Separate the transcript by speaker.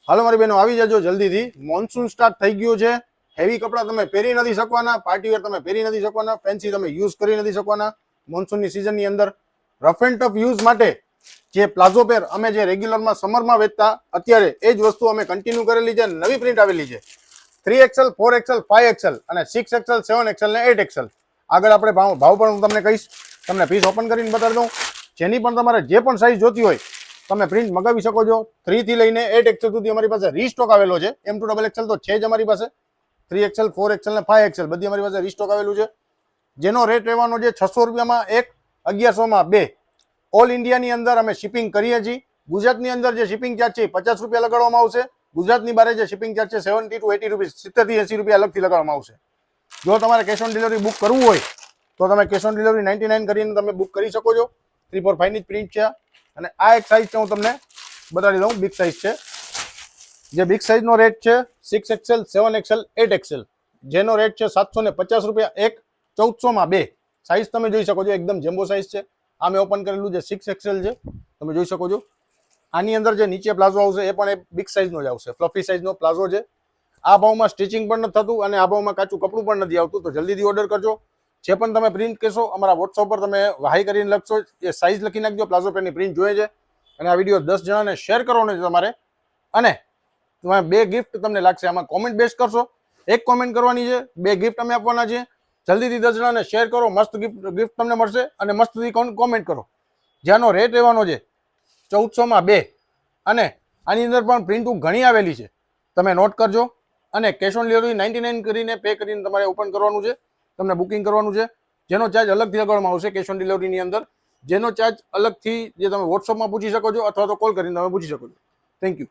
Speaker 1: હાલો મારી બહેનો આવી જજો જલ્દીથી. મોન્સૂન સ્ટાર્ટ થઈ ગયું છે. હેવી કપડાં તમે પહેરી નથી શકવાના, પાર્ટીવેર તમે પહેરી નથી શકવાના, ફેન્સી તમે યુઝ કરી નથી શકવાના મોન્સૂનની સિઝનની અંદર. રફ એન્ડ ટફ યુઝ માટે જે પ્લાઝો પેર અમે જે રેગ્યુલરમાં સમરમાં વેચતા અત્યારે એ જ વસ્તુ અમે કન્ટિન્યુ કરેલી છે. નવી પ્રિન્ટ આવેલી છે 3XL, 4XL, 5XL અને 6XL, 7XL ને 8XL. આગળ આપણે ભાવ પણ હું તમને કહીશ. તમને પીસ ઓપન કરીને બતાવી દઉં. જેની પણ તમારે જે પણ સાઇઝ જોતી હોય તમે પ્રિન્ટ મગાવી શકો છો. 3 થી લઈને 8XL સુધી અમારી પાસે રીસ્ટોક આવેલો છે. M2XL તો છે જ અમારી પાસે. 3XL, 4XL ને 5XL બધી અમારી પાસે રીસ્ટોક આવેલું છે. જેનો રેટ રહેવાનો છે 600 રૂપિયામાં એક, 1100માં બે. ઓલ ઇન્ડિયાની અંદર અમે શિપિંગ કરીએ છીએ. ગુજરાતની અંદર જે શિપિંગ ચાર્જ છે 50 રૂપિયા લગાડવામાં આવશે. ગુજરાતની બહાર જે શિપિંગ ચાર્જ છે 70 to 80 રૂપીસ, 70 થી 80 રૂપિયા અલગથી લગાડવામાં આવશે. જો તમારે કેશ ઓન ડિલિવરી બુક કરવું હોય તો તમે કેશ ઓન ડિલિવરી 99 કરીને તમે બુક કરી શકો છો. 345 ની જ પ્રિન્ટ છે. અને આ એક સાઇઝ છે હું તમને બતાવી દઉં. બિગ સાઇઝ છે. જે બિગ સાઇઝનો રેટ છે 6XL, 7XL, 8XL, જેનો રેટ છે 750 રૂપિયા એક, 1400માં બે. સાઇઝ તમે જોઈ શકો છો એકદમ જેમ્બો સાઇઝ છે. આ મેં ઓપન કરેલું જે 6XL છે તમે જોઈ શકો છો. આની અંદર જે નીચે પ્લાઝો આવશે એ પણ એક બિગ સાઇઝનો જ આવશે. ફ્લફી સાઇઝનો પ્લાઝો છે. આ ભાવમાં સ્ટિચિંગ પણ નથી થતું અને આ ભાવમાં કાચું કપડું પણ નથી આવતું. તો જલ્દીથી ઓર્ડર કરજો. જે પણ તમે પ્રિન્ટ કહેશો અમારા વોટ્સઅપ પર તમે હાઈ કરીને લખશો, એ સાઇઝ લખી નાખજો. પ્લાઝો પેરની પ્રિન્ટ જોઈએ છે. અને આ વિડીયો 10 જણાને શેર કરવાનો છે તમારે. અને તમારે બે ગિફ્ટ તમને લાગશે. આમાં કોમેન્ટ બેસ્ટ કરશો. એક કોમેન્ટ કરવાની છે, બે ગિફ્ટ અમે આપવાના છે. જલ્દીથી 10 જણાને શેર કરો. મસ્ત ગિફ્ટ તમને મળશે. અને મસ્તથી કોમેન્ટ કરો. જેનો રેટ રહેવાનો છે 1400માં બે. અને આની અંદર પણ પ્રિન્ટો ઘણી આવેલી છે. તમે નોટ કરજો. અને કેશ ઓન ડિલિવરી 99 કરીને પે કરીને તમારે ઓપન કરવાનું છે. તમને બુકિંગ કરવાનું છે. જેનો ચાર્જ અલગથી લગાડવામાં આવશે કેશ ઓન ડિલિવરીની અંદર. જેનો ચાર્જ અલગથી જે તમે વોટ્સઅપમાં પૂછી શકો છો અથવા તો કોલ કરીને તમે પૂછી શકો છો. Thank you.